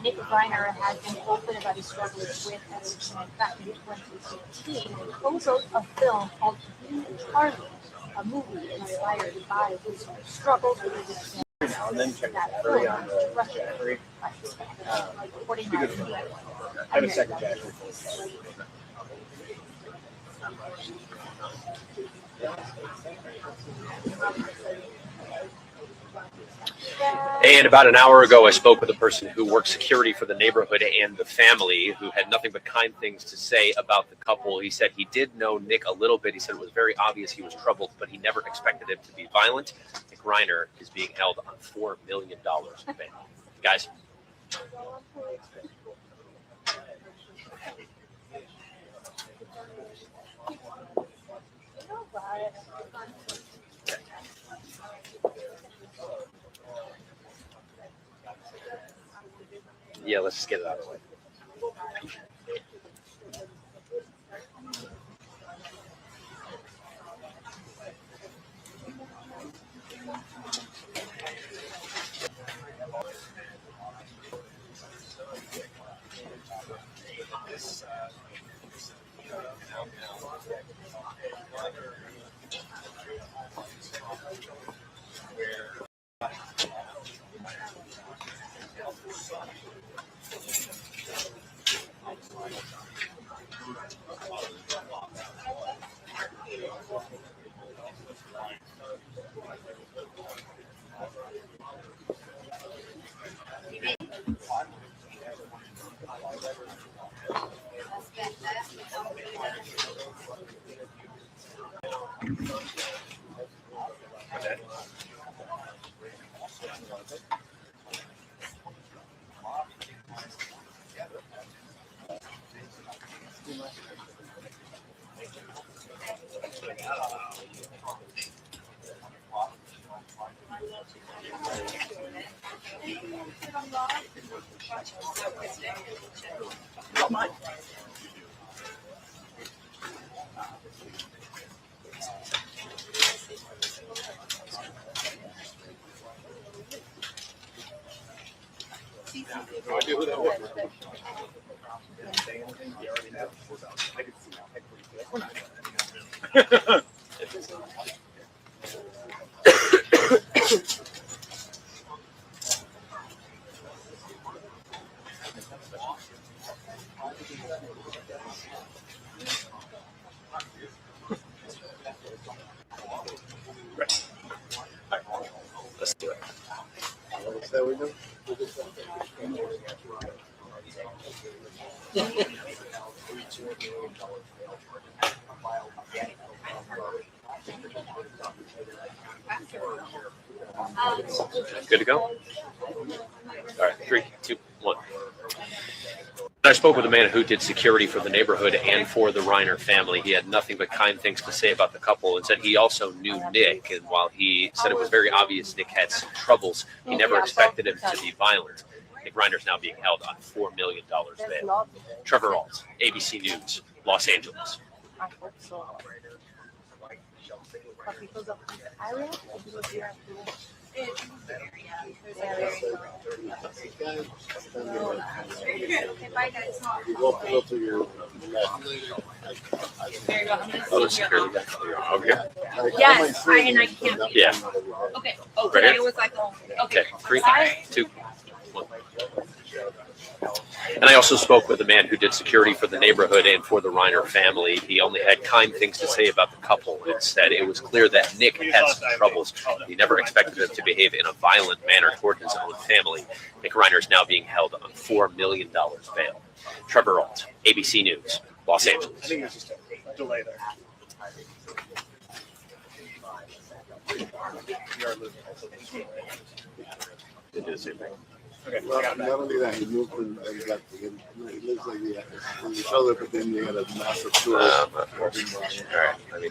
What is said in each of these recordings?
Nick Reiner has been open about his struggles with addiction. In fact, in 2015, he co-wrote a film called Charlie, a movie inspired by his struggles with addiction. Now and then check That the battery film on was the Russian, battery. according Because to I have a second battery. And about an hour ago, I spoke with a person who worked security for the neighborhood and the family, who had nothing but kind things to say about the couple. He said he did know Nick a little bit. He said it was very obvious he was troubled, but he never expected him to be violent. Nick Reiner is being held on $4 million in bail. Guys. Yeah, let's just get it out of the way. Let's do it. Good to go? All right, 3, 2, 1. I spoke with a man who did security for the neighborhood and for the Reiner family. He had nothing but kind things to say about the couple and said he also knew Nick. And while he said it was very obvious Nick had some troubles, he never expected him to be violent. Nick Reiner's now being held on $4 million bail. Trevor Alt, ABC News, Los Angeles. I hope so. But because of this area, or because you have to... Okay, bye guys. You go to your left. Oh, the security guy. Okay. Yes, and I can't. Yeah. Okay. Oh, Right here? I was like, oh, Okay, 3, 2, 1. And I also spoke with a man who did security for the neighborhood and for the Reiner family. He only had kind things to say about the couple and said it was clear that Nick had some troubles. He never expected him to behave in a violent manner toward his own family. Nick Reiner is now being held on $4 million bail. Trevor Alt, ABC News, Los Angeles. I think it's just a delay there. They did the same thing. Okay, Well, not only that, he moved and got it looks like he had his shoulder, but then he had a massive tour. All right. I mean,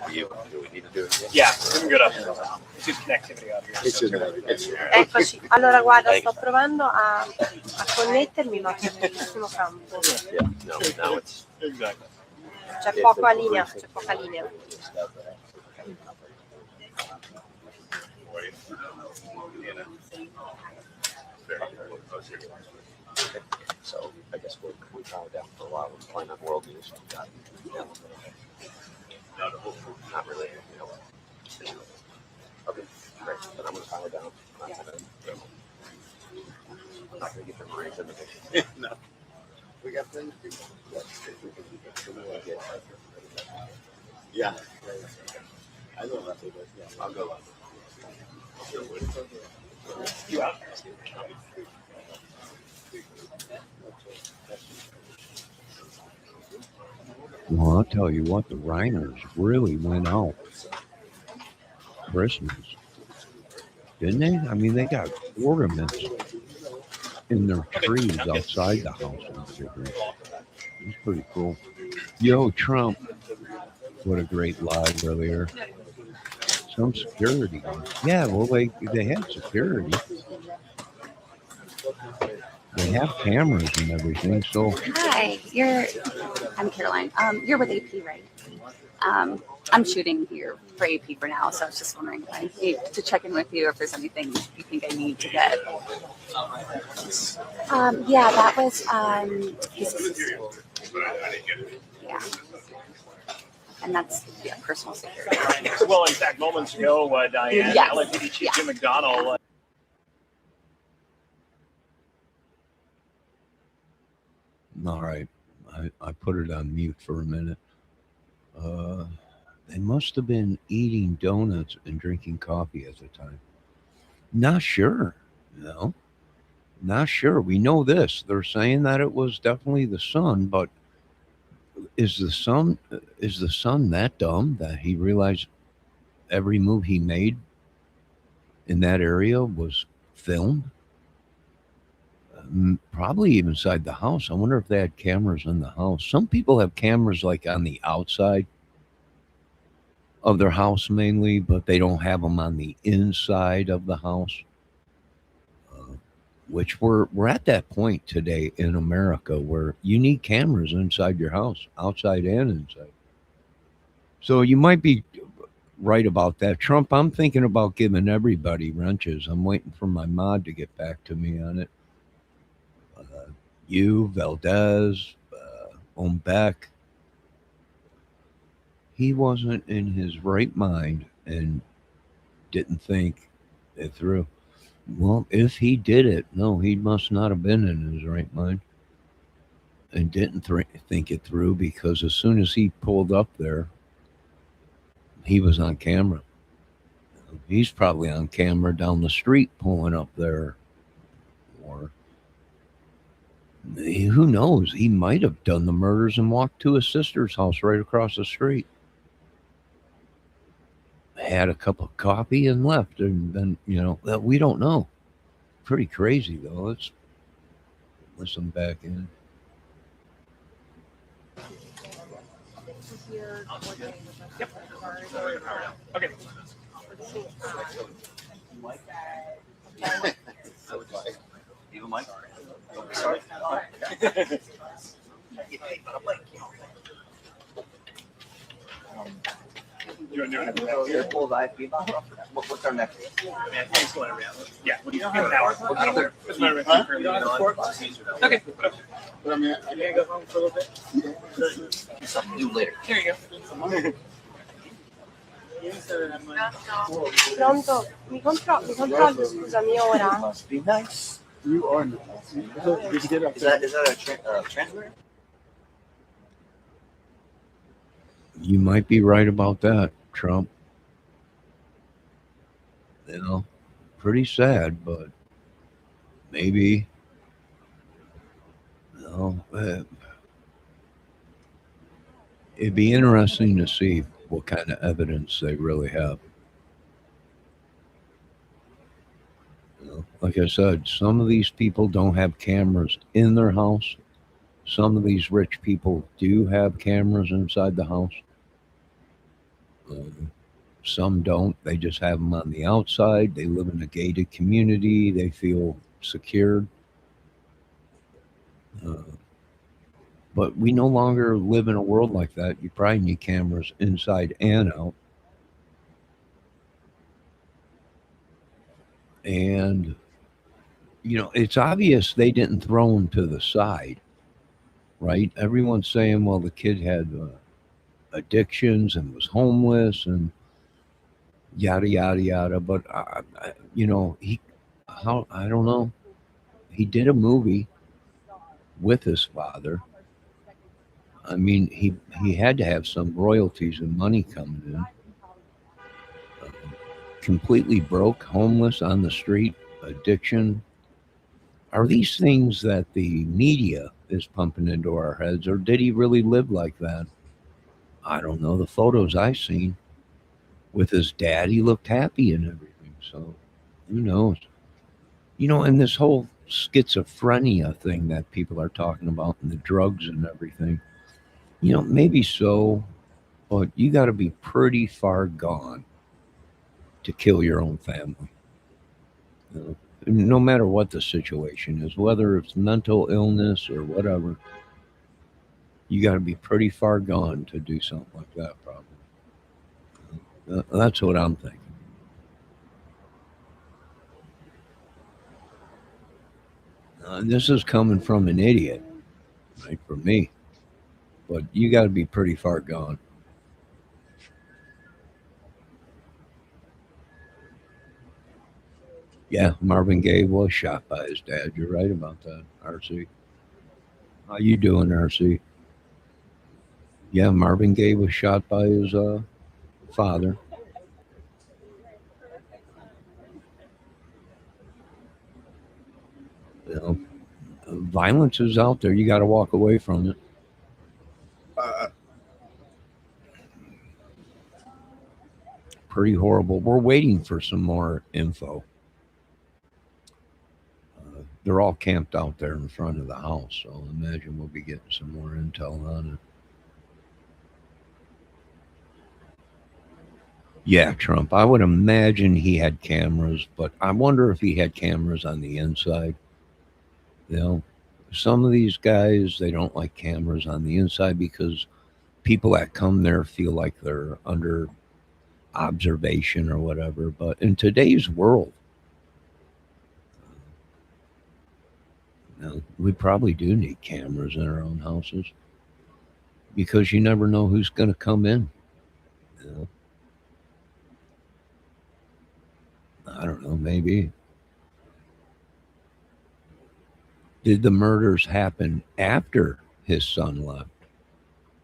do we need to do it again? Yeah, we can go to it's just connectivity out here. It shouldn't have it. Eccoci. Allora, guarda, sto provando a connettermi, ma c'è pochissimo campo. Yeah, no, now it's... Exactly. C'è poca linea, c'è poca linea. So I guess we powered down for a while. We're playing on world news. Not really. Okay, great. Then I'm going to power down. I'm not going to get the Marines in the picture. No. We got things to do. Yeah. I know that's it. Yeah. I'll go. You out? Well, I'll tell you what, the Rieners really went out Christmas, didn't they? I mean, they got ornaments in their trees outside the house. It's pretty cool. Yo, Trump. What a great lie earlier. Some security guard. Yeah, well, they had security. They have cameras and everything, so Hi, I'm Caroline. You're with AP, right? I'm shooting here for AP for now, so I was just wondering if I need to check in with you if there's anything you think I need to get. Yeah, that was his assistant. Yeah. And that's personal security. Well, in fact, moments ago, Diane, Yes. LAPD Chief Jim McDonnell. all right. I put it on mute for a minute. They must have been eating donuts and drinking coffee at the time. Not sure. No. Not sure. We know this. They're saying that it was definitely the son, but is the son that dumb that he realized every move he made in that area was filmed? Probably even inside the house. I wonder if they had cameras in the house. Some people have cameras like on the outside of their house mainly, but they don't have them on the inside of the house. Which we're at that point today in America where you need cameras inside your house, outside and inside. So you might be right about that. Trump, I'm thinking about giving everybody wrenches. I'm waiting for my mod to get back to me on it. You, Valdez, Ombeck. He wasn't in his right mind and didn't think it through. Well, if he did it, no, he must not have been in his right mind and didn't think it through, because as soon as he pulled up there, he was on camera. He's probably on camera down the street pulling up there. Or who knows? He might have done the murders and walked to his sister's house right across the street. Had a cup of coffee and left, and then we don't know. Pretty crazy though. Let's listen back in. Okay. You Mike? Sorry. You want to do it? What's our next? Man, thanks for letting me out. Yeah, what do you have an hour? I don't care. Doesn't matter if I'm currently on. Okay. But I mean, You gonna go home for a little bit? Something to do later. Here you go. Pronto, mi controlli, scusami ora. Must be nice. you are nice. Did you get up Is that a transmitter? You might be right about that, Trump. Pretty sad, but maybe. It'd be interesting to see what kind of evidence they really have. Like I said, some of these people don't have cameras in their house. Some of these rich people do have cameras inside the house. Some don't. They just have them on the outside. They live in a gated community. They feel secured. But we no longer live in a world like that. You probably need cameras inside and out. And, it's obvious they didn't throw him to the side, right? Everyone's saying, well, the kid had addictions and was homeless and yada, yada, yada. But, I don't know. He did a movie with his father. I mean, he had to have some royalties and money coming in. Completely broke, homeless, on the street, addiction. Are these things that the media is pumping into our heads, or did he really live like that? I don't know. The photos I've seen with his dad, he looked happy and everything. So who knows? And this whole schizophrenia thing that people are talking about and the drugs and everything, maybe so, but you got to be pretty far gone to kill your own family. No matter what the situation is, whether it's mental illness or whatever, you got to be pretty far gone to do something like that, probably. That's what I'm thinking. And this is coming from an idiot, right? From me. But you got to be pretty far gone. Yeah, Marvin Gaye was shot by his dad. You're right about that, RC. How you doing, RC? Yeah, Marvin Gaye was shot by his father. Violence is out there. You got to walk away from it. Pretty horrible. We're waiting for some more info. They're all camped out there in front of the house, so I imagine we'll be getting some more intel on it. Yeah, Trump. I would imagine he had cameras, but I wonder if he had cameras on the inside. Some of these guys, they don't like cameras on the inside because people that come there feel like they're under observation or whatever. But in today's world, we probably do need cameras in our own houses because you never know who's going to come in. I don't know, maybe. Did the murders happen after his son left?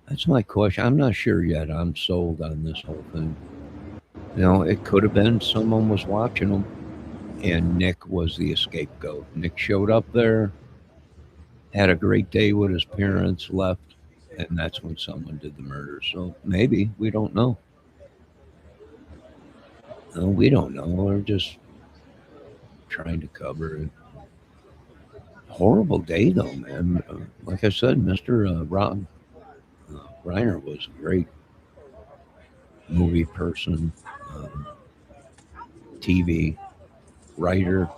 That's my question. I'm not sure yet. I'm sold on this whole thing. It could have been someone was watching them and Nick was the scapegoat. Nick showed up there, had a great day with his parents, left, and that's when someone did the murder. So maybe, we don't know. No, we don't know. We're just trying to cover it. Horrible day, though, man. Like I said, Mr. Rob Reiner was a great movie person, TV writer.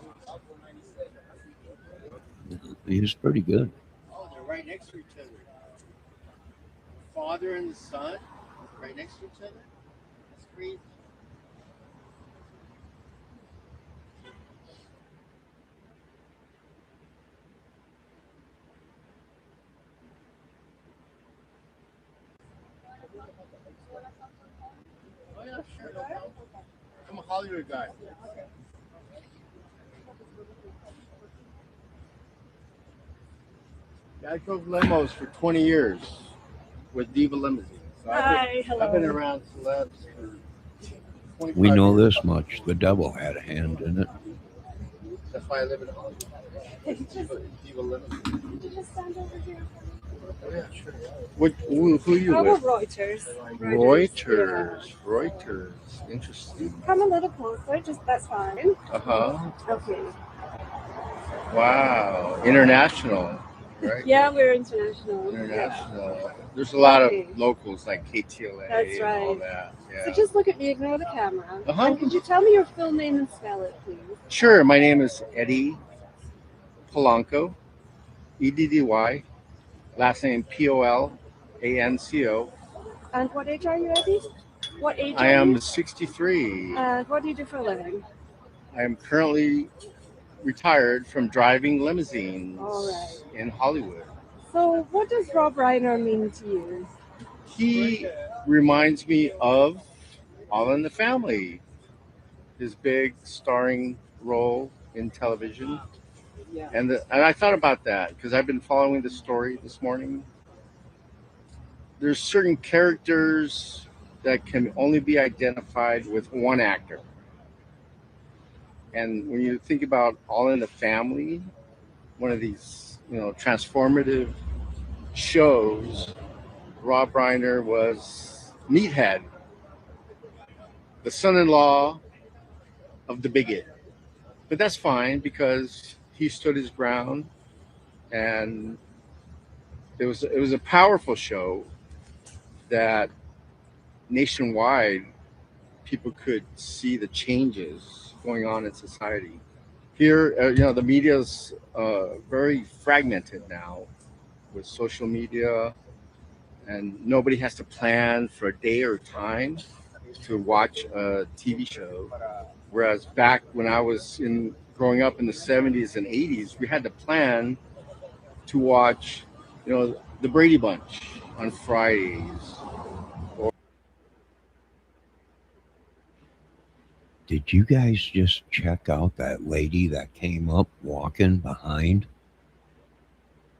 He was pretty good. Oh, they're right next to each other. Father and the son, right next to each other. That's crazy. Oh yeah, sure. No problem. I'm a Hollywood guy. Yeah, I drove limos for 20 years with Diva Limousines. So I've been around celebs for 25 We know years. this much. The devil had a hand in it. That's why I live in Hollywood. Diva Limousines. Could you just stand over here? Oh, yeah, sure. Who are you Our with? Reuters. Reuters. Interesting. Come a little closer, that's fine. Uh-huh. Okay. Wow. International, right? Yeah, we're international. International. There's a lot Okay. of locals like KTLA That's and all right. that. So Yeah. just look at me, ignore the camera. Uh-huh. And could you tell me your full name and spell it, please? Sure. My name is Eddie Polanco, EDDY. Last name POLANCO. And what age are you, Eddie? What age I are am you? 63. And what do you do for a living? I am currently retired from driving limousines All right. in Hollywood. So, what does Rob Reiner mean to you? He reminds me of All in the Family, his big starring role in television. Yeah. And I thought about that because I've been following the story this morning. There's certain characters that can only be identified with one actor. And when you think about All in the Family, one of these, transformative shows, Rob Reiner was Meathead, the son-in-law of the bigot. But that's fine because he stood his ground, and it was a powerful show that nationwide people could see the changes going on in society. Here, the media's very fragmented now with social media, and nobody has to plan for a day or time to watch a TV show. Whereas back when I was growing up in the 70s and 80s, we had to plan to watch, the Brady Bunch on Fridays. Did you guys just check out that lady that came up walking behind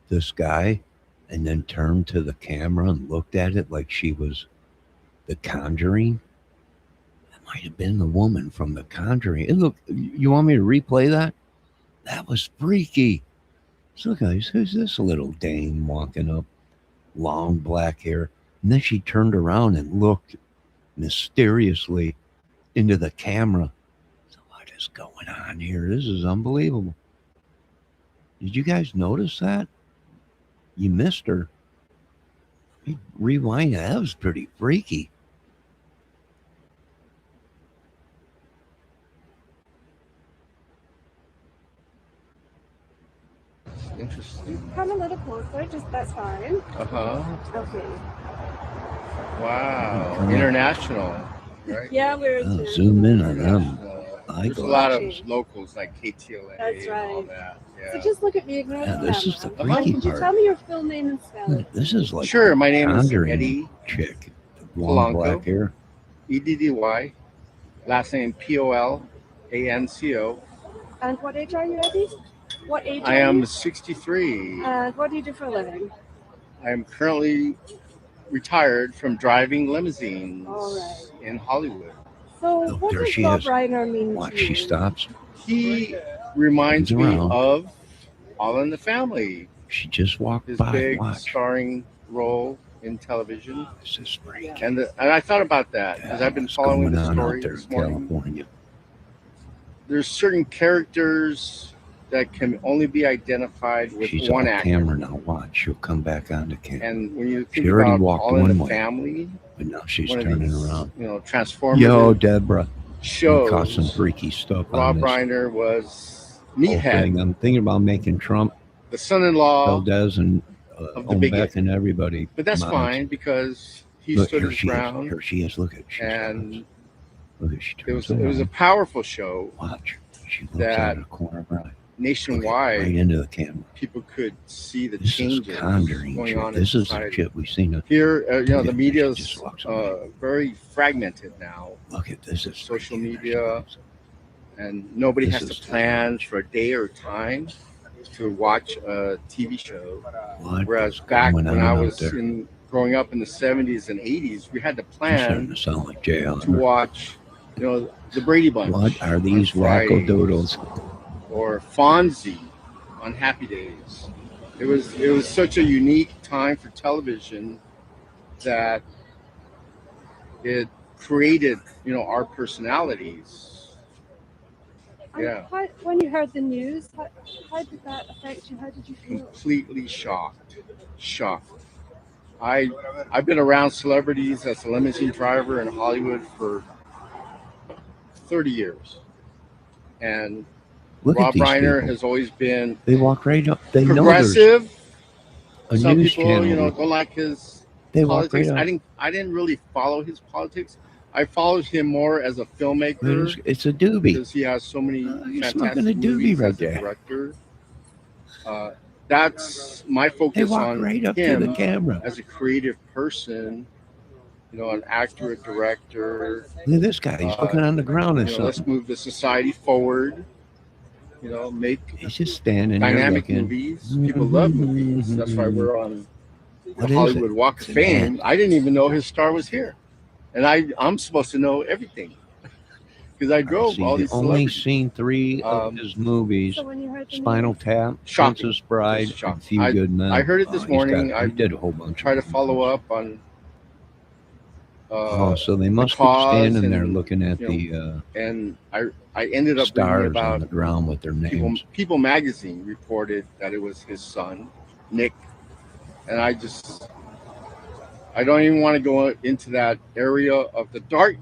this guy and then turned to the camera and looked at it like she was the Conjuring? That might have been the woman from the Conjuring. And look, you want me to replay that? That was freaky. So guys, who's this little dame walking up, long black hair? And then she turned around and looked mysteriously into the camera. So what is going on here? This is unbelievable. Did you guys notice that? You missed her. Rewind it. That was pretty freaky. Interesting. Come a little closer, that's fine. Uh-huh. Okay. Wow. Come on. International, right? Yeah, we're Oh, zoom in on them. International. There's a lot of locals like KTLA That's and all right. that. So Yeah. just look at me, ignore Yeah, the this is the camera. freaky Could you part. tell me your full name and spell it? This is like Sure, my name is Conjuring Eddie chick. Long Polanco. black hair. EDDY. Last name POLANCO. And what age are you, Eddie? What age I are am you? 63. And what do you do for a living? I am currently retired from driving limousines All right. in Hollywood. So Oh, what there does she Rob is. Reiner mean Watch, to you? she stops. He reminds Turns me around. of All in the Family, She just walked his by. big Watch. starring role in television. This is freaky. And I thought about that because I've been What's following going the on story out there this in morning. California? There's certain characters that can only be identified with She's one off actor. camera now. Watch, she'll come back on the camera. And when you She think already about walked All in one the way. Family, But now she's one of turning these, around. transformative Yo, Deborah, you caught some shows, freaky stuff Rob on this Reiner was whole Meathead, thing. I'm thinking about making Trump, the son-in-law Valdez, and of the bigot. Beck and everybody. But that's mods. fine because he Look, stood here his she is. ground, Here she is. Look at she and stops. Look at she it turns was a around. powerful show Watch. She looks that out of the corner of her eye. Look at, nationwide. right into the camera. People could see the This changes is Conjuring going shit. on in This is the society. shit we've seen. Here, Yeah, the she media's just walks away. very fragmented now, Look at this. Is social freaky. media, and nobody This has is to too plan much. for a day or time to watch a TV show. What Whereas is back going when on I out was there? growing up in the 70s and 80s, we had to She's starting plan to sound like Jay to Hunter. watch, the Brady Bunch. What are these on Fridays, wackadoodles? or Fonzie on Happy Days. It was such a unique time for television that it created, our personalities. And Yeah. when you heard the news, how did that affect you? How did you feel? Completely shocked. I've been around celebrities as a limousine driver in Hollywood for 30 years. And Look at Rob these Reiner people. has always been They walk right up. They know there's progressive. a Some news people, channel. don't like his They walk politics. right up. I didn't really follow his politics, I followed him more as a filmmaker It's a doobie. because he has so many You're fantastic smoking a doobie movies right as a there. director. That's my They focus walk on right up to him the camera. as a creative person. You know, an actor, a director. Look at this guy. He's looking on the ground and You know, let's something. move the society forward. You know, make He's just standing there dynamic looking. movies. People love movies. That's why we're on the What is Hollywood it? Walk of It's an Fame. ant. I didn't even know his star was here, and I'm supposed to know everything because I drove See, all the these only celebrities. seen 3 of his movies: So when you heard the Spinal news, Tap, Shocking. Princess Bride, Just shocking. and Few Good Men. I heard it this he's morning. he did a whole bunch. Try to of follow movies. up on. Oh, so they must be Cause standing there and, looking at you the And I ended up reading stars on about the ground with their names. People magazine reported that it was his son, Nick, and I don't even want to go into that area of the dark.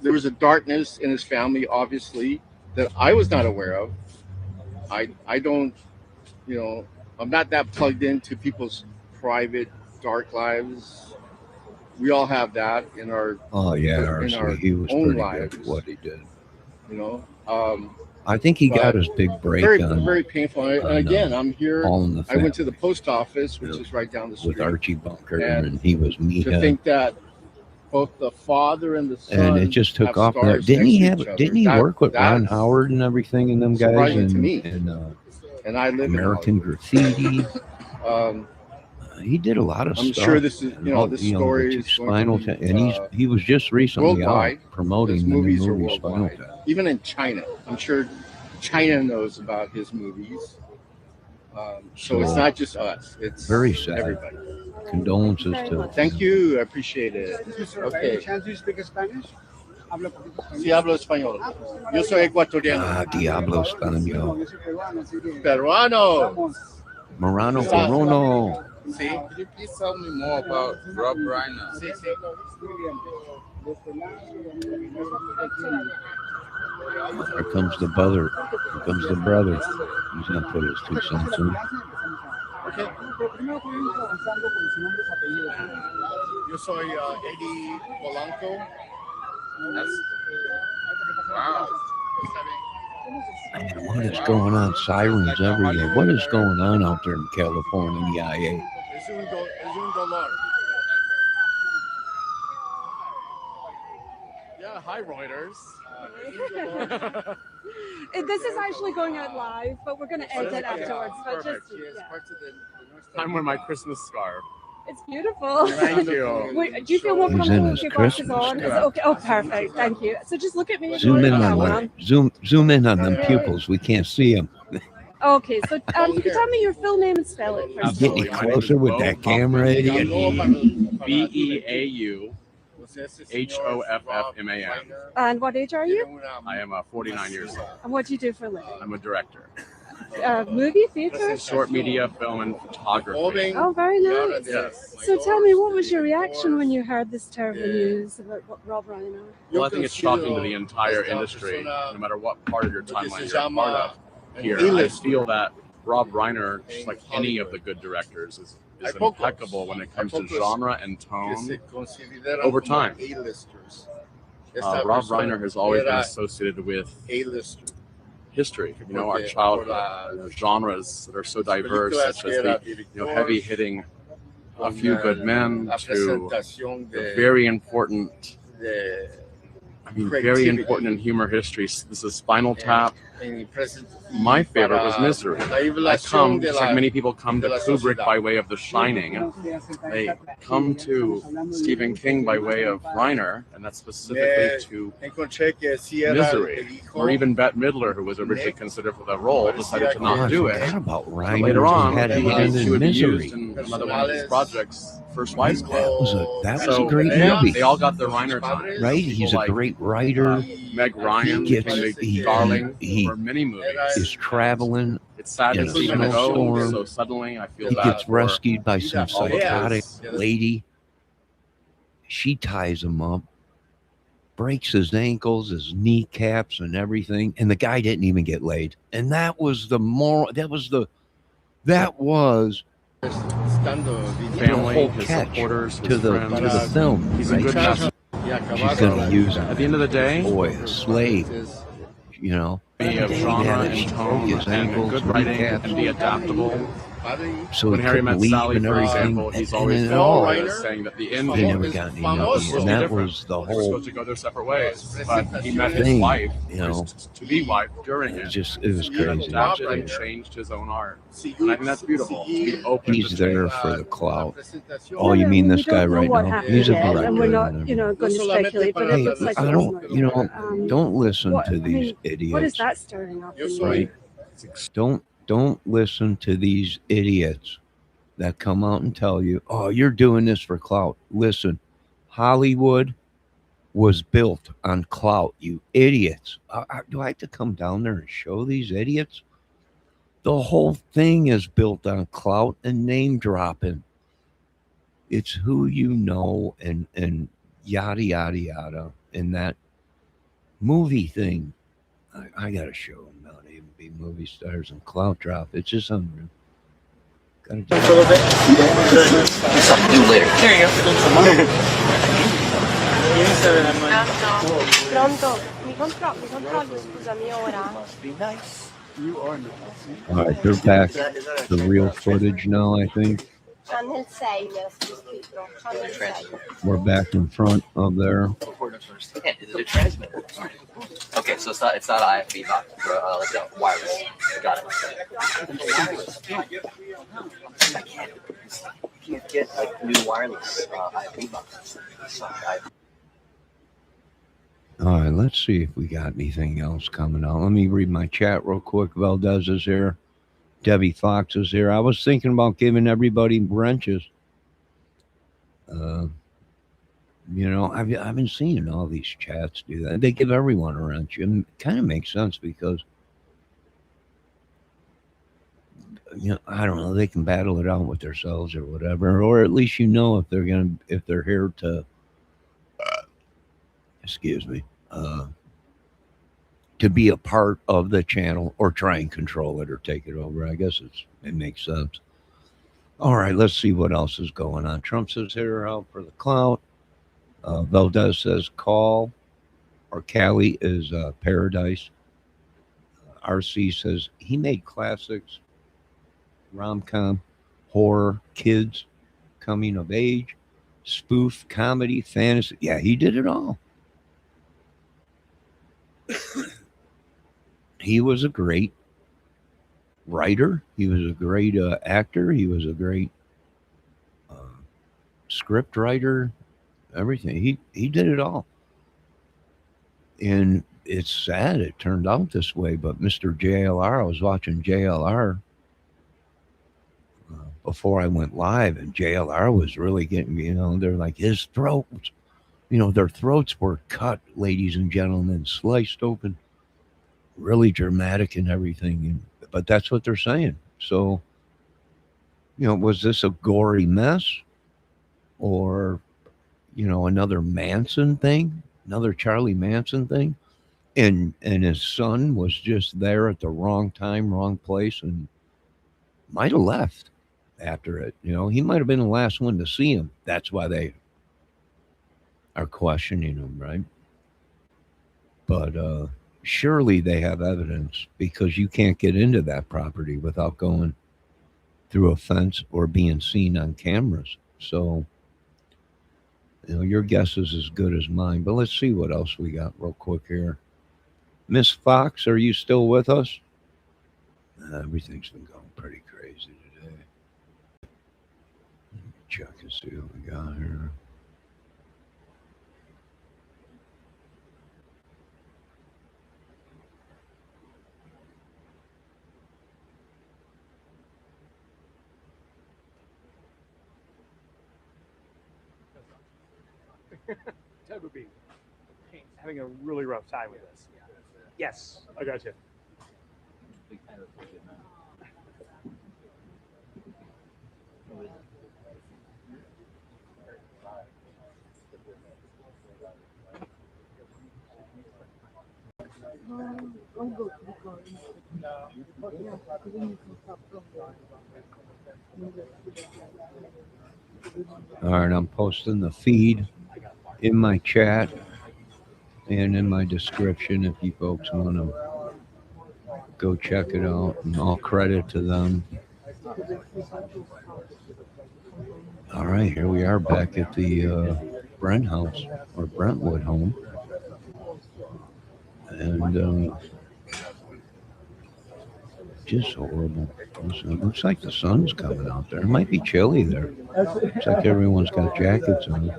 There was a darkness in his family, obviously, that I was not aware of. I don't, you know, I'm not that plugged into people's private dark lives. We all have that in our, Oh yeah, in Arcee, our he was own pretty lives. good at what he did. you know. I think he got But his big break Very, on very painful. And again, I'm here. All in the I went to Family the post office, which Yeah. is right down the with street. Archie Bunker, And and he was To Meathead. think that both the father and the son And it just took have off. stars Didn't he next to have? each other. Didn't he That- work with Ron that's Howard and everything, and them guys surprising to me. in And I live American in Graffiti? Hollywood. He did a lot of I'm stuff. sure this is, And you know, all- this the story is going Spinal to be, Tap, and he was just recently worldwide. out promoting His the new movies are movie Spinal worldwide, Tap. even in China. I'm sure China knows about his movies. So it's So, not just us; it's very sad. everybody. Condolences to. Thank you, I appreciate it. Okay. Chance you speak Spanish? Hablo poquito español. Sí hablo español. Yo soy ecuatoriano. Ah, Diablo Español. Yo soy peruano, así que Peruano. vamos. Morano Está- Corono. Sí. Could you please tell me more about Rob Reiner? Sí, sí. Muy bien. Desde la Here comes the brother. Here comes the brother. He's gonna put his 2 cents in. Okay. Pero primero podemos ir avanzando con su nombre y su apellido. Yo soy Eddie Polanco. Wow. Man, what is going on? Sirens everywhere. What is going on out there in California in the IA? Es un dolor. Yeah, hi Reuters. This is actually going out live, but we're going to edit afterwards. But just, yeah. I'm wearing my Christmas scarf. It's beautiful. Thank you. Wait, do you feel more He's in comfortable his with your glasses Christmas on? Is it okay? Oh, perfect. Thank you. So just look at me. Zoom in That on one. that. Zoom in on them pupils. We can't see them. Okay, so you can tell me your full name and spell it first. You getting closer with that camera, Eddie? Beau Hoffman. And what age are you? I am 49 years old. And what do you do for a living? I'm a director. Movie, theater? Short media, film, and photography. Oh, very nice. Yes. So tell me, what was your reaction when you heard this terrible news about Rob Reiner? Well, I think it's shocking to the entire industry, no matter what part of your timeline you're a part of. Here, I feel that Rob Reiner, just like any of the good directors, is impeccable when it comes to genre and tone over time. Rob Reiner has always been associated with history, you know, our childhood, genres that are so diverse, such as the heavy-hitting A Few Good Men to the very important, very important in humor history. This is Spinal Tap. My favorite was Misery. I come, just like many people come to Kubrick by way of The Shining, they come to Stephen King by way of Reiner, and that's specifically to Misery. Or even Bette Midler, who was originally considered for the role, decided to Oh, I not do it. forgot about But Reiner. later on, He had a hand she in would be Misery. used in another one of his projects, First Wives Club. That was a great movie. They all got their Reiner time. Right? He's a great writer. Meg Ryan He became gets- the he- darling he- for many movies. Is traveling. It's sad in to a see him go snowstorm. so suddenly. I feel He bad gets for rescued by some all of psychotic us. lady. She ties him up, breaks his ankles, his kneecaps, and everything. And the guy didn't even get laid. And that was the moral. That was the family, whole his catch supporters, to his the friends. to the film. He's a right? good messenger. She's going to use him. At the end of the day, Boy, a slave. You know, of genre and tone and good writing and be adaptable. so When he Harry couldn't met leave Sally, and for everything. example, he's And always then been all, saying that the end they never got any nothing. And that was the They're whole supposed to go their separate ways. But he met his thing, wife, you know. to be wife during it. It was He crazy. adapted and changed his own art. And I think that's beautiful. To be open He's to there change. for the clout. Oh, you mean this guy right now? He's a director. and we're not, going to speculate, but it Hey, looks like I it was don't, not. don't listen what- to I these mean, idiots. What is that stirring up? in Right? Don't listen to these idiots that come out and tell you, "Oh, you're doing this for clout." Listen, Hollywood was built on clout. You idiots! Do I have to come down there and show these idiots? The whole thing is built on clout and name dropping. It's who you know and yada yada yada. And that movie thing, I gotta show them not even be movie stars and clout drop. It's just unreal. Gotta do A little bit. Something to do later. There you go. Pronto? Mi controlli, scusami ora. Be nice. All right, they're back. The real footage now, I think. Channel 6 mi era scritto. Channel 6. We're back in front of there. Yeah, is it a transmitter? Okay, so it's not IFB, not like a wireless. Got it. You can't get like new wireless IFB boxes. All right, let's see if we got anything else coming out. Let me read my chat real quick. Valdez is here. Debbie Fox is here. I was thinking about giving everybody wrenches. I've been seeing all these chats do that. They give everyone a wrench. And it kind of makes sense because, I don't know, they can battle it out with themselves or whatever, or at least if they're here to, excuse me, to be a part of the channel or try and control it or take it over. I guess it makes sense. All right, let's see what else is going on. Trump says here out for the clout. Valdez says call, or Cali is paradise. RC says he made classics, rom-com, horror, kids, coming of age, spoof, comedy, fantasy. Yeah, he did it all. He was a great writer. He was a great actor. He was a great script writer. Everything. He did it all. And it's sad it turned out this way, but Mr. JLR, I was watching JLR before I went live, and JLR was really getting, they're like his throat, their throats were cut, ladies and gentlemen, sliced open. Really dramatic and everything, but that's what they're saying. So, was this a gory mess, or another Manson thing, another Charlie Manson thing, and his son was just there at the wrong time, wrong place, and might have left after it. He might have been the last one to see him. That's why they are questioning him, right? But surely they have evidence, because you can't get into that property without going through a fence or being seen on cameras. So, your guess is as good as mine. But let's see what else we got real quick here. Miss Fox, are you still with us? Everything's been going pretty crazy today. Let me check and see what we got here. Ted would be having a really rough time with this. Yes, I got you. All right, I'm posting the feed in my chat and in my description if you folks want to go check it out, and all credit to them. All right, here we are back at the Brent house, or Brentwood home. And just horrible. It looks like the sun's coming out there. It might be chilly there. Looks like everyone's got jackets on.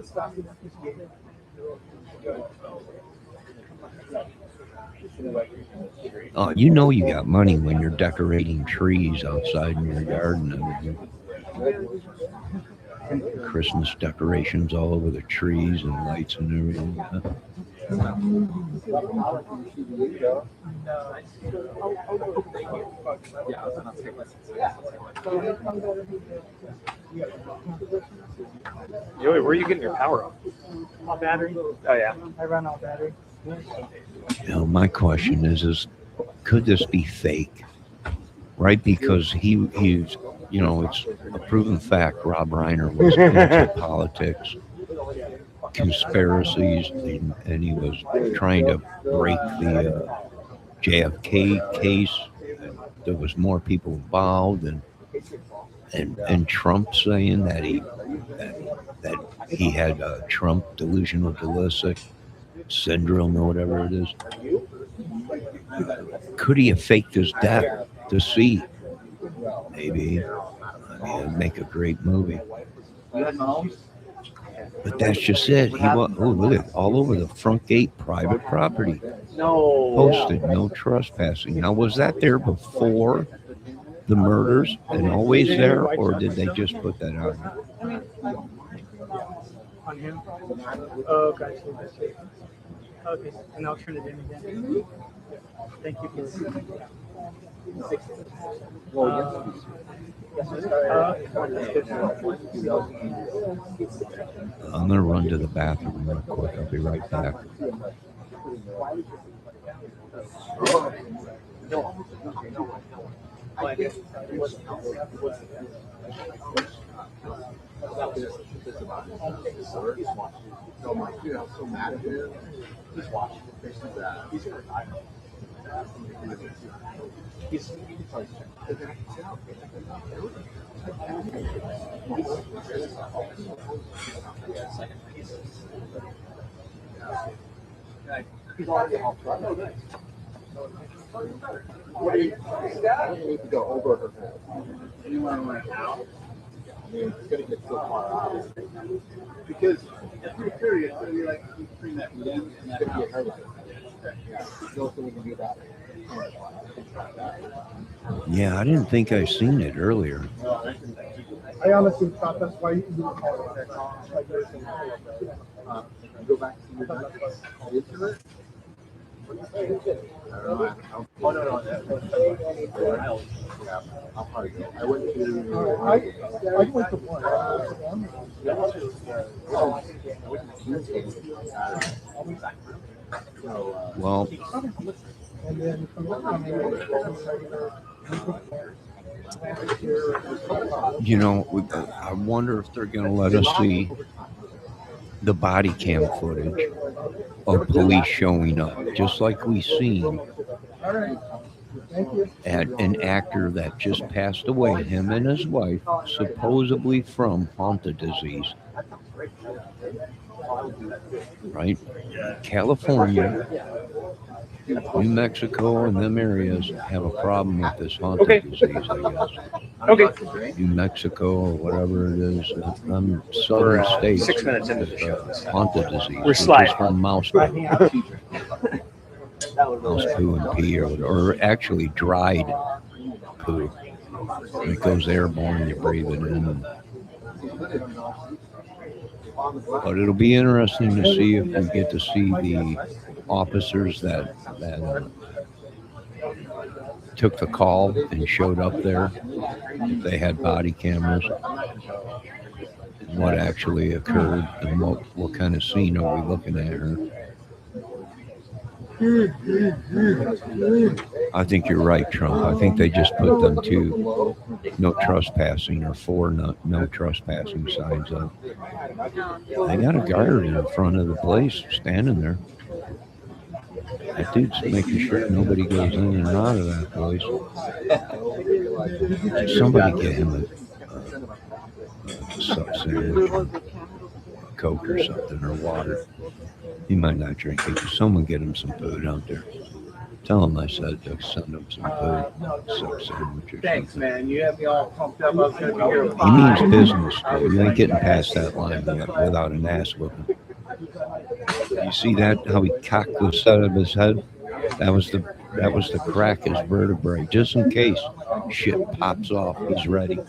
Oh, you know you got money when you're decorating trees outside in your garden and everything. Christmas decorations all over the trees and lights and everything. Joey, where are you getting your power up? On battery? Oh yeah. I run on battery. You know, my question is could this be fake? Right? Because he's, you know, it's a proven fact Rob Reiner was into politics, conspiracies, and he was trying to break the JFK case. There was more people involved, and Trump saying that he had Trump delusional delusive syndrome or whatever it is. Could he have faked his death to see? Maybe. I mean, it'd make a great movie. But that's just it. He was, oh, look at it, all over the front gate, private property. Posted, no trespassing. Now, was that there before the murders and always there, or did they just put that out? On him? Oh, okay. Okay, and I'll turn it in again. Thank you for I'm going to run to the bathroom real quick. I'll be right back. He's already off. What do you need to go over her head? Anyone right now? I mean, it's going to get so far out. Because if you're curious, it's going to be like between that limb and that going to be her life. Yeah. So we can do that. Yeah, I didn't think I seen it earlier. I honestly thought that's why you call it like this. Go back to your into it. Oh no, yeah, I'll probably go. I went to. I went to one. Well, you know, I wonder if they're going to let us see the body cam footage of police showing up, just like we seen at an actor that just passed away, him and his wife, supposedly from haunted disease. Right? California, New Mexico, and them areas have a problem with this haunted disease, I guess. Okay. New Mexico or whatever it is, southern states. 6 minutes into the show. Haunted disease. We're sliding. From mouse poo. Mouse poo and pee, or actually dried poo. It goes airborne, you breathe it in. But it'll be interesting to see if we get to see the officers that took the call and showed up there, if they had body cameras, and what actually occurred, and what kind of scene are we looking at here. I think you're right, Trump. I think they just put them to no trespassing or four no trespassing signs up. They got a guard in front of the place standing there. That dude's making sure nobody goes in and out of that place. Somebody get him a sub sandwich, a Coke or something, or water. He might not drink it. Someone get him some food out there. Tell him I said to send him some food, sub sandwich or Thanks, something. man. You have me all pumped up. I was going to be here. He means business, dude. You ain't getting past that line without an ass whooping. You see that? How he cocked the side of his head? That was to crack his vertebrae, just in case shit pops off. He's ready.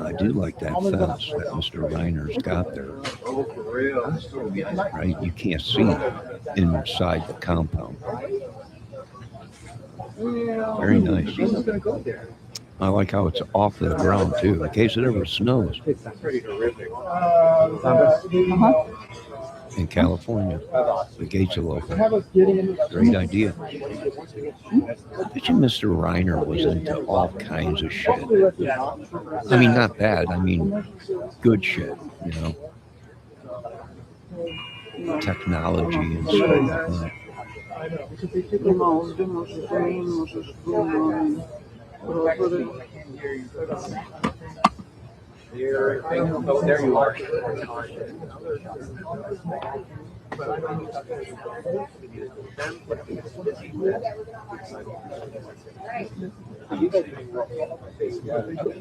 I do like that fence that Mr. Rieners got there. Right? You can't see inside the compound. Very nice. I like how it's off the ground too, in case it ever snows. Pretty horrific. In California, the gates will open. Great idea. I bet you Mr. Reiner was into all kinds of shit. I mean, not bad. I mean, good shit, you know. Technology and stuff like that. There you are.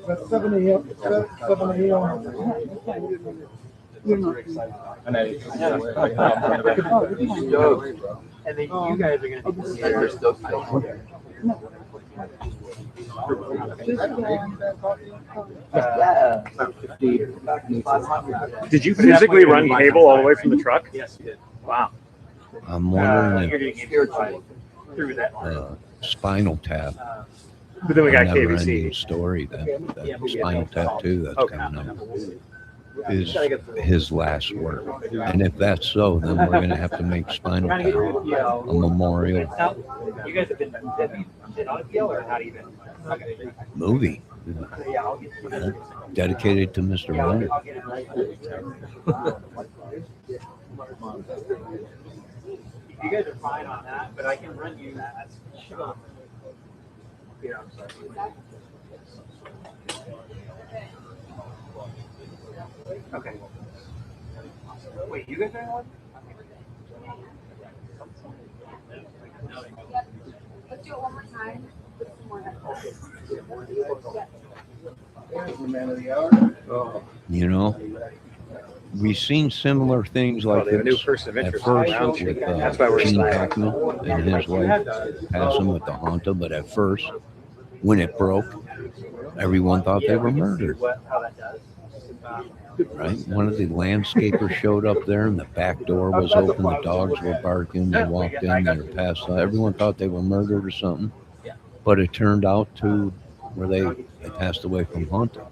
That's 7 a.m. 7 a.m. And then you guys are going to be Did you physically run cable all the way from the truck? Yes, you did. Wow. I'm wondering You're if getting through that. Spinal Tap. But then we got Never ending KBC. story. That Spinal Tap 2 that's coming up is Is his last work. And if that's so, then we're going to have to make Spinal Tap a memorial You guys have been on deal or not even? movie dedicated to Mr. Reiner. You guys are fine on that, but I can run you that. Yeah, I'm sorry. Okay. Wait, you guys are in one? Let's do it one more time. With some more You know, we've seen similar things like they have a new this person of at interest first around. with That's why we're Gene excited. Hackman and his wife passing with the Honda, but at first, when it broke, everyone thought they were murdered. How that does. Right? One of the landscapers showed up there and the back door was open, the dogs were barking, they walked in, they were passed out. Everyone thought they were murdered or something, but it turned out to where they passed away from hunting.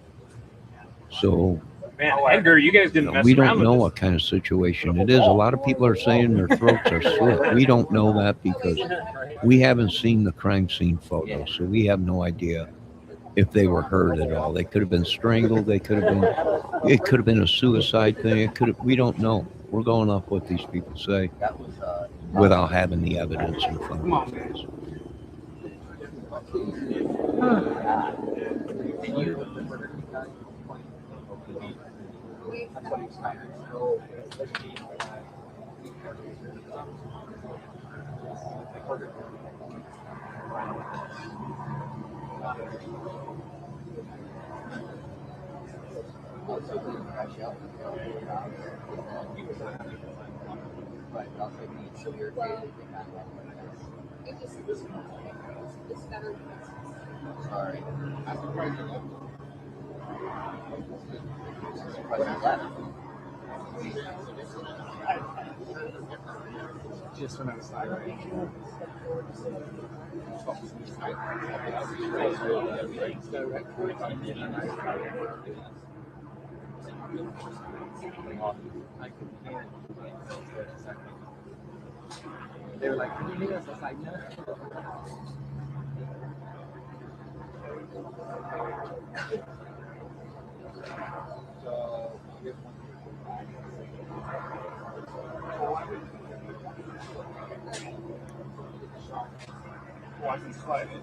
So Man, Edgar, you guys didn't mess we around don't with know this. what kind of situation it is. A lot of people are saying their throats are slit. We don't know that because we haven't seen the crime scene photos, so we have no idea if they were hurt at all. They could have been strangled. It could have been a suicide thing. We don't know. We're going off what these people say without having the evidence in front of our face. Sorry. Just when I was like, They were like, can you meet us? I was like, no. Watching slide it.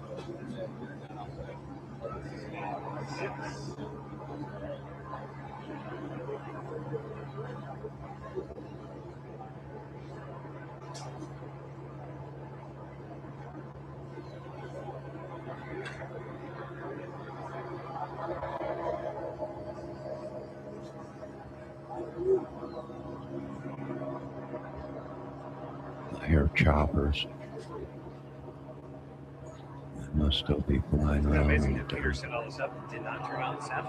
I hear choppers. There must still be flying around. Amazing that Peter set all this up and did not turn on the sound.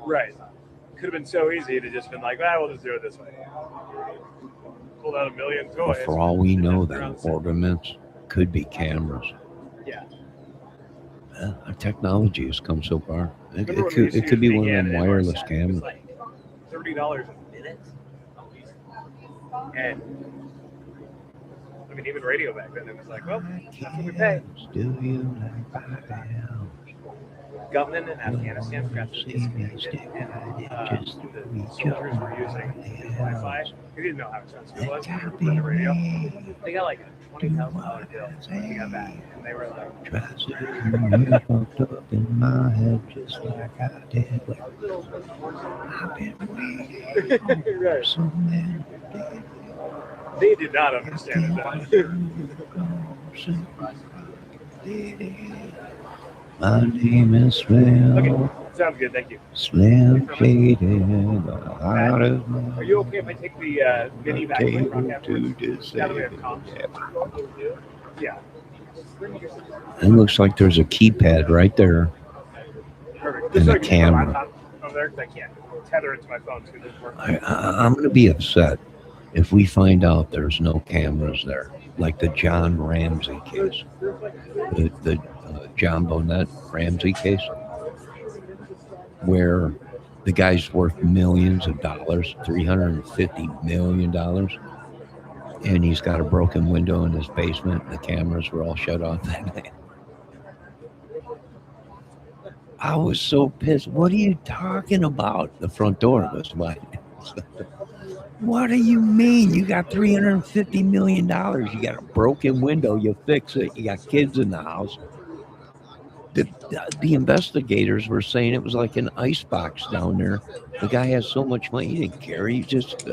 Right. Could have been so easy to just been like, we'll just do it this way. Pulled out a million toys. But for all we know, them ornaments could be cameras. Yeah. Our technology has come so far. It could be one of them wireless cameras. Like $30 a minute. And I mean, even radio back then, it was like, well, that's what we pay. Government in Afghanistan forgot to disconnect, and the soldiers were using Wi-Fi. They didn't know how expensive it was for the radio. They got like a $20,000 bill when they got back, and they were like, Fucked up in my head just like I did. I've been waiting right. so many They did not understand it. My name is Slim. Okay, sounds good. Thank you. Slim Shaded. Are you okay if I take the mini back to the rock afterwards? Now that we have comps. Yeah. It looks like there's a keypad right there. Perfect. And Just so a I can put my camera. laptop over there, because I can't tether it to my phone. So it doesn't work. I'm going to be upset if we find out there's no cameras there, like the John Ramsey case, the John Bonnet Ramsey case, where the guy's worth millions of dollars, $350 million, and he's got a broken window in his basement, and the cameras were all shut off that night. I was so pissed. What are you talking about? The front door was wide. What do you mean? You got $350 million. You got a broken window. You fix it. You got kids in the house. The investigators were saying it was like an icebox down there. The guy has so much money. He didn't care. He just...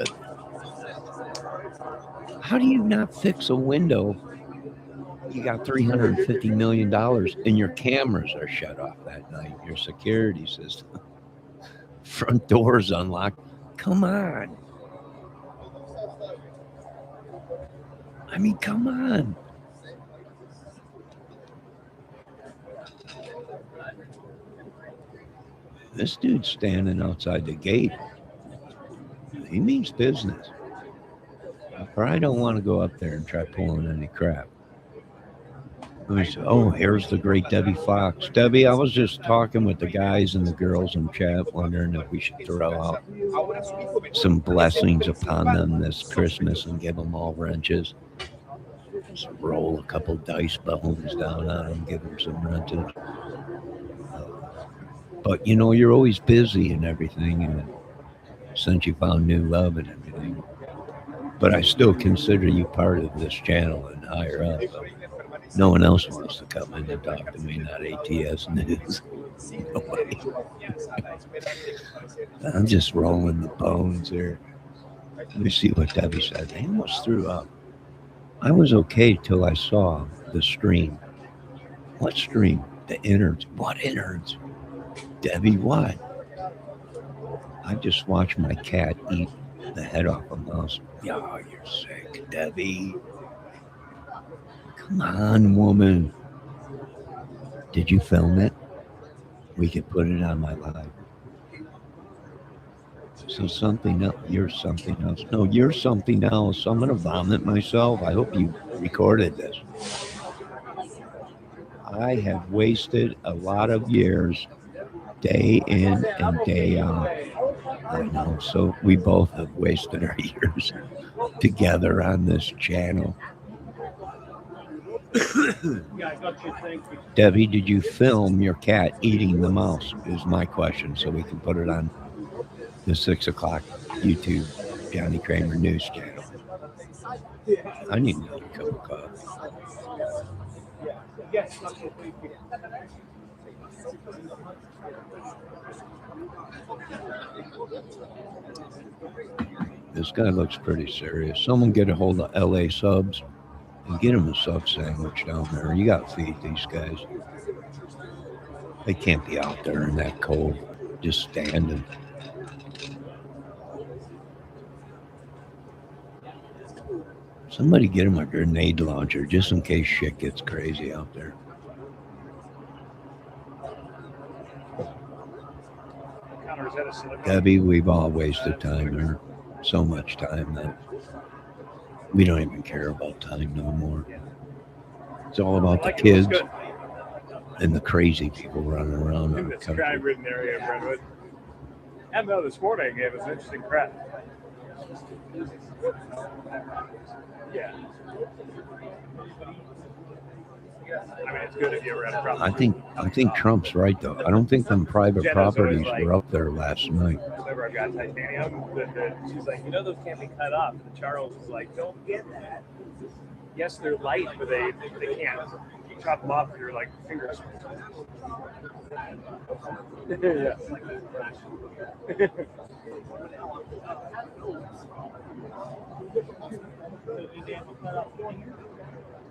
how do you not fix a window? You got $350 million and your cameras are shut off that night. Your security system. Front doors unlocked. Come on. I mean, come on. This dude's standing outside the gate. He means business. Or I don't want to go up there and try pulling any crap. Oh, here's the great Debbie Fox. Debbie, I was just talking with the guys and the girls in chat, wondering if we should throw out some blessings upon them this Christmas and give them all wrenches. Just roll a couple dice bones down on them, give them some wrenches. But you know, you're always busy and everything, and since you found new love and everything. But I still consider you part of this channel and higher up. No one else wants to come in and talk to me, not ATS News. Nobody. I'm just rolling the bones here. Let me see what Debbie said. They almost threw up. I was okay till I saw the stream. What stream? The innards. What innards? Debbie, what? I just watched my cat eat the head off a mouse. Yeah, you're sick, Debbie. Come on, woman. Did you film it? We could put it on my live. So something else. You're something else. No, you're something else. I'm going to vomit myself. I hope you recorded this. I have wasted a lot of years day in and day out. I know. So we both have wasted our years together on this channel. Debbie, did you film your cat eating the mouse? Is my question, so we can put it on the 6 o'clock YouTube Johnny Kramer News channel. I need another cup of coffee. This guy looks pretty serious. Someone get a hold of LA Subs and get him a sub sandwich down there. You got to feed these guys. They can't be out there in that cold, just standing. Somebody get him a grenade launcher just in case shit gets crazy out there. Debbie, we've all wasted time there. So much time that we don't even care about time no more. It's all about the kids and the crazy people running around in the country. Crime-ridden area of Brentwood. And though this morning it was an interesting crowd. Yeah. I mean, it's good if you ever had a problem. I think Trump's right though. I don't think them private properties were up there last night. Whenever I've got titanium, she's like, those can't be cut off. And Charles was like, don't get that. Yes, they're light, but they can't. You chop them off with your fingers. Yeah.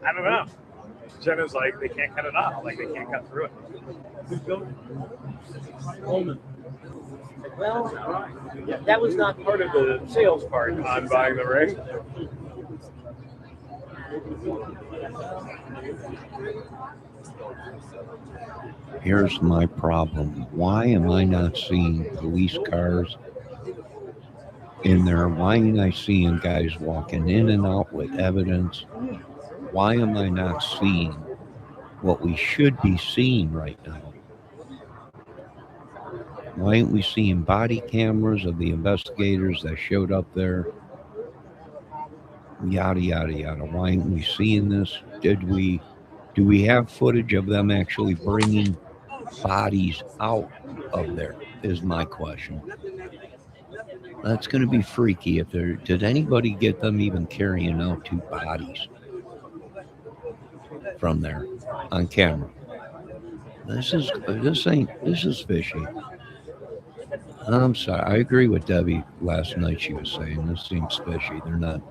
I don't know. Jenna's like, they can't cut it off. They can't cut through it. Well, that was not part of the sales part on buying the ring. Here's my problem. Why am I not seeing police cars in there? Why am I seeing guys walking in and out with evidence? Why am I not seeing what we should be seeing right now? Why aren't we seeing body cameras of the investigators that showed up there? Yada, yada, yada. Why aren't we seeing this? Do we have footage of them actually bringing bodies out of there is my question. That's going to be freaky if there. Did anybody get them even carrying out 2 bodies from there on camera? This is fishy. I'm sorry. I agree with Debbie last night. She was saying this seems fishy. They're not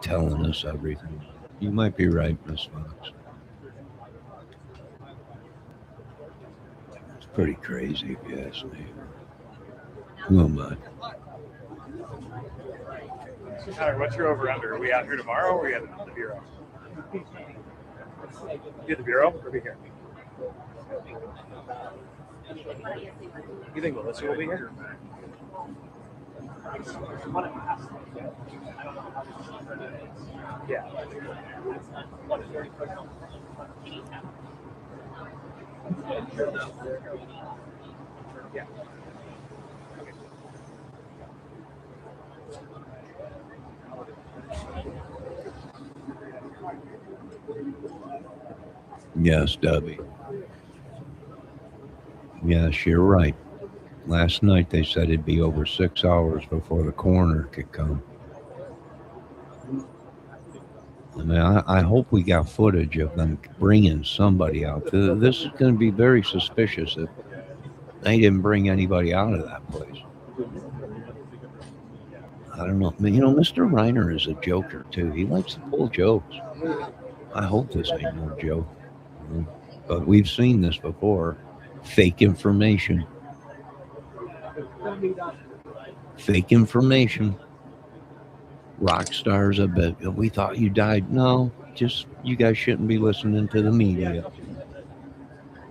telling us everything. You might be right, Miss Fox. It's pretty crazy if you ask me. Who am I? Tyler, what's your over-under? Are we out here tomorrow or are we at the Bureau? You at the Bureau or be here? You think Melissa will be here? Yeah. Yeah. Yes, Debbie. Yes, you're right. Last night they said it'd be over 6 hours before the coroner could come. I mean, I hope we got footage of them bringing somebody out. This is going to be very suspicious if they didn't bring anybody out of that place. I don't know. Mr. Reiner is a joker, too. He likes to pull jokes. I hope this ain't no joke. But we've seen this before. Fake information. Fake information. Rock stars a bit. We thought you died. No, just you guys shouldn't be listening to the media.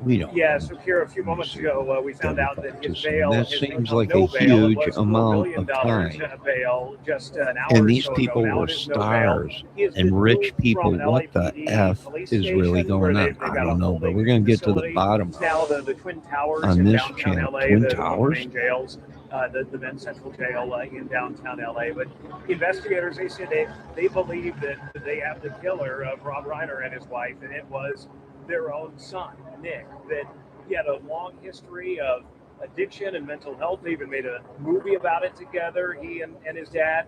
We don't. Yeah, so here a few moments ago, we found out that his bail That has seems become like no a bail. It huge was $4 amount million of time. bail just an hour And or these so ago. people Now were it is no bail. stars He has and been rich moved people. from an What the LAPD F police is really station where going on? they've I got a don't know, but holding we're going to get to the facility. bottom It's now the Twin Towers on in this downtown channel. LA, Twin one of the Towers? main jails, the men's central jail in downtown LA. But investigators, they said they believe that they have the killer of Rob Reiner and his wife, and it was their own son, Nick, that he had a long history of addiction and mental health. They even made a movie about it together, he and his dad.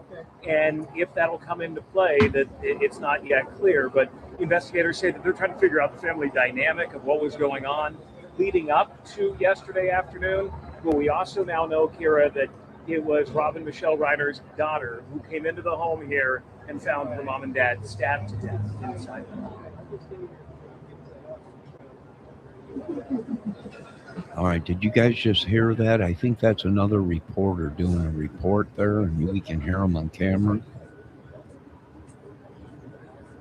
And if that'll come into play, that it's not yet clear. But investigators say that they're trying to figure out the family dynamic of what was going on leading up to yesterday afternoon. But we also now know, Kira, that it was Rob and Michelle Reiner's daughter who came into the home here and found her mom and dad stabbed to death inside the home. All right, did you guys just hear that? I think that's another reporter doing a report there, and we can hear him on camera.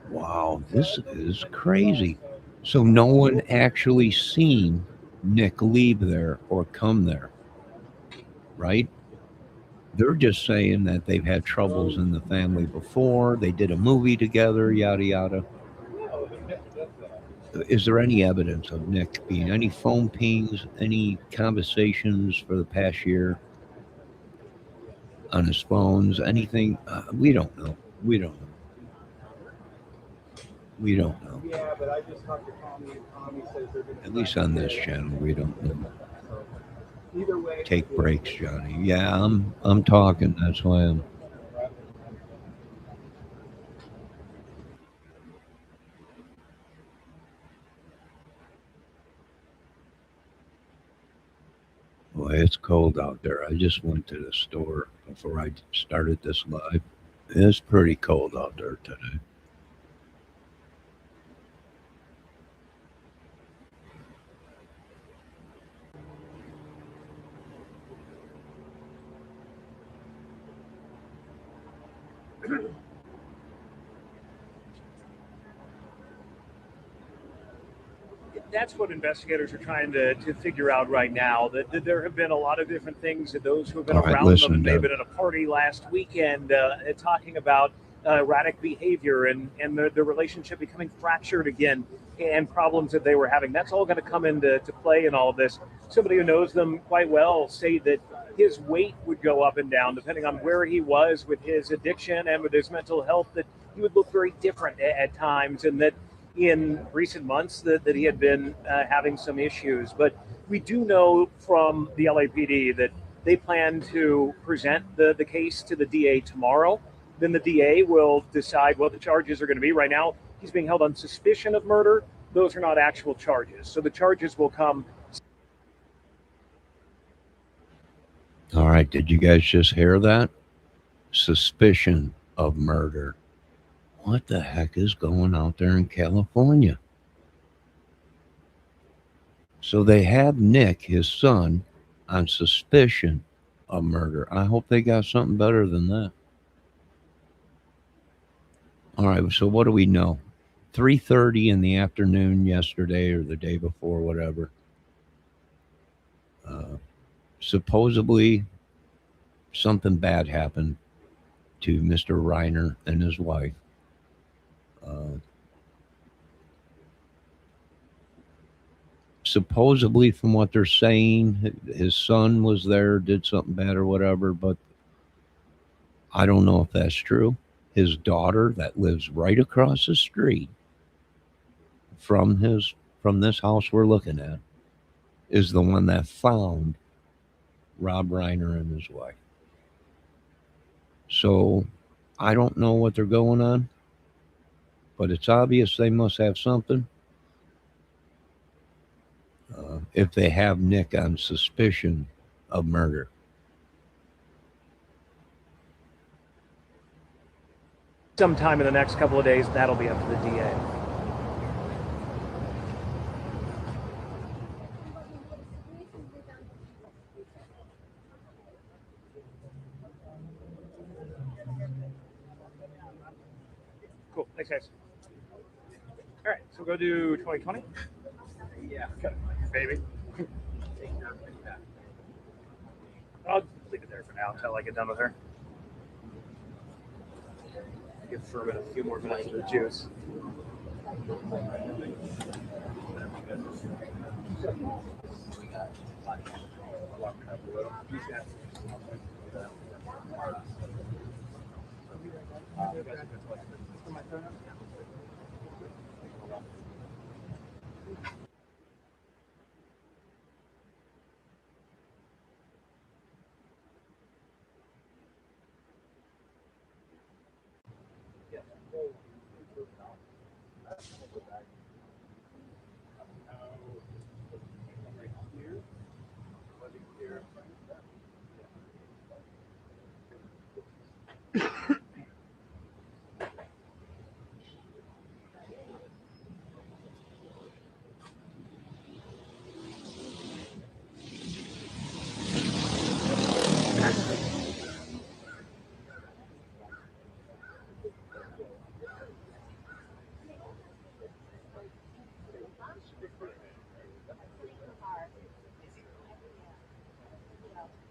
Wow, this is crazy. So no one actually seen Nick leave there or come there, right? They're just saying that they've had troubles in the family before. They did a movie together, yada, yada. Is there any evidence of Nick being any phone pings, any conversations for the past year on his phones, anything? We don't know. We don't know. We don't know. Yeah, but I just talked to Tommy, and Tommy says they're going to. At least on this channel, we don't know. Either way. Take breaks, Johnny. Yeah, I'm talking. That's why I'm. Boy, it's cold out there. I just went to the store before I started this live. It's pretty cold out there today. That's what investigators are trying to figure out right now. That there have been a lot of different things that those who have been All right, around listen, them may have Doug. been at a party last weekend talking about erratic behavior and the relationship becoming fractured again and problems that they were having. That's all going to come into play in all of this. Somebody who knows them quite well say that his weight would go up and down depending on where he was with his addiction and with his mental health, that he would look very different at times, and that in recent months that he had been having some issues. But we do know from the LAPD that they plan to present the case to the DA tomorrow. Then the DA will decide what the charges are going to be. Right now, he's being held on suspicion of murder. Those are not actual charges. So the charges will come. All right, did you guys just hear that? Suspicion of murder. What the heck is going out there in California? So they have Nick, his son, on suspicion of murder. I hope they got something better than that. All right, so what do we know? 3:30 in the afternoon yesterday or the day before, whatever. Supposedly something bad happened to Mr. Reiner and his wife. Supposedly, from what they're saying, his son was there, did something bad or whatever, but I don't know if that's true. His daughter, that lives right across the street from this house we're looking at, is the one that found Rob Reiner and his wife. So I don't know what they're going on, but it's obvious they must have something. If they have Nick on suspicion of murder. Sometime in the next couple of days, that'll be up to the DA. Cool. Thanks, guys. All right, so we'll go to 2020. Yeah. Baby. I'll leave it there for now until I get done with her. Give Furman a few more minutes of the juice.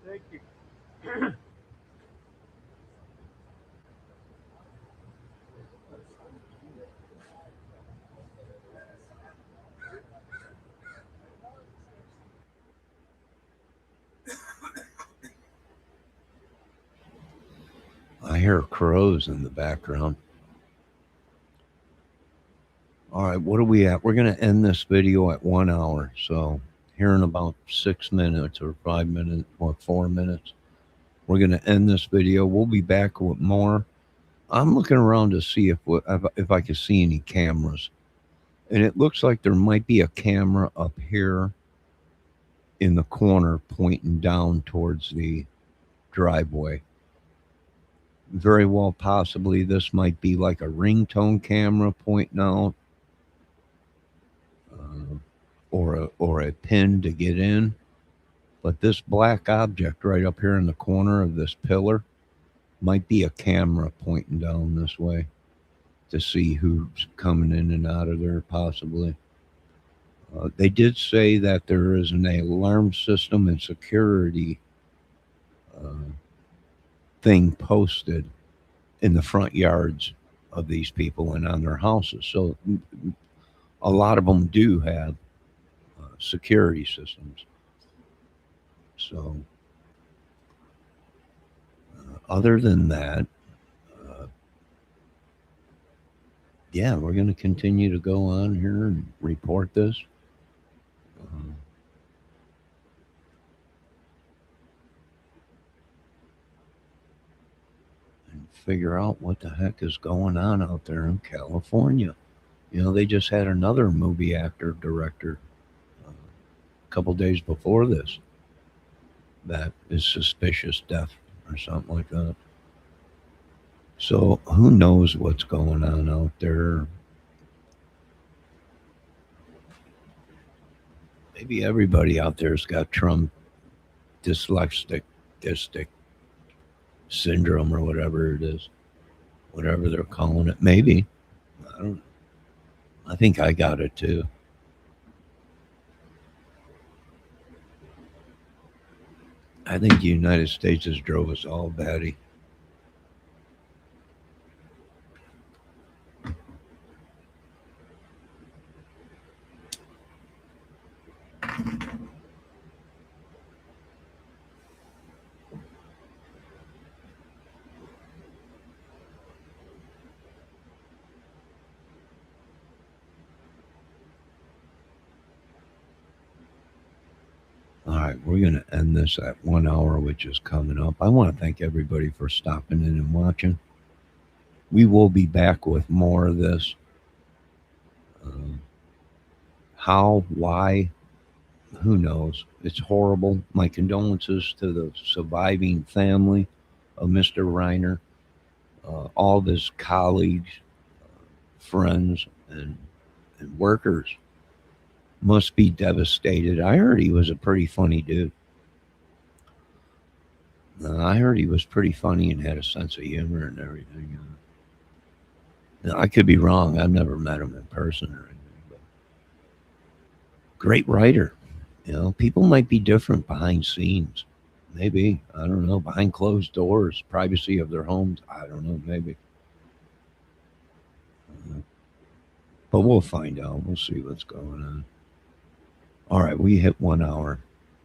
Thank you. I hear crows in the background. All right, what are we at? We're going to end this video at 1 hour. So here in about 6 minutes or 5 minutes or 4 minutes, we're going to end this video. We'll be back with more. I'm looking around to see if I can see any cameras. And it looks like there might be a camera up here in the corner pointing down towards the driveway. Very well, possibly this might be like a ringtone camera pointing out, or a pin to get in. But this black object right up here in the corner of this pillar might be a camera pointing down this way to see who's coming in and out of there, possibly. They did say that there is an alarm system and security thing posted in the front yards of these people and on their houses. So a lot of them do have security systems. So other than that, yeah, we're going to continue to go on here and report this. And figure out what the heck is going on out there in California. You know, they just had another movie actor, director, a couple days before this that is suspicious death or something like that. So who knows what's going on out there? Maybe everybody out there's got Trump dyslexic syndrome or whatever it is, whatever they're calling it. Maybe. I don't know. I think I got it too. I think the United States has drove us all batty. All right, we're going to end this at 1 hour, which is coming up. I want to thank everybody for stopping in and watching. We will be back with more of this. How, why, who knows? It's horrible. My condolences to the surviving family of Mr. Reiner, all of his colleagues, friends, and workers. Must be devastated. I heard he was a pretty funny dude. I heard he was pretty funny and had a sense of humor and everything. Now, I could be wrong. I've never met him in person or anything. Great writer. You know, people might be different behind scenes. Maybe. I don't know. Behind closed doors, privacy of their homes. I don't know. Maybe. But we'll find out. We'll see what's going on. All right. We hit 1 hour.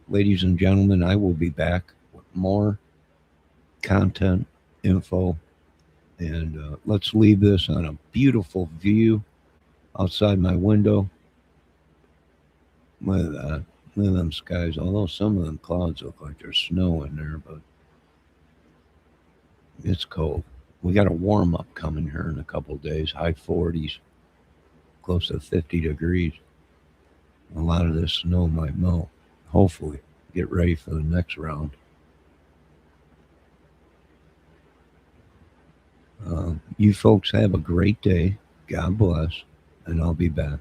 Ladies and gentlemen, I will be back with more content, info, and let's leave this on a beautiful view outside my window. Look at that. Look at them skies. Although some of them clouds look like there's snow in there, but it's cold. We got a warm up coming here in a couple of days, high 40s, close to 50 degrees. A lot of this snow might melt. Hopefully, get ready for the next round. You folks have a great day. God bless, and I'll be back.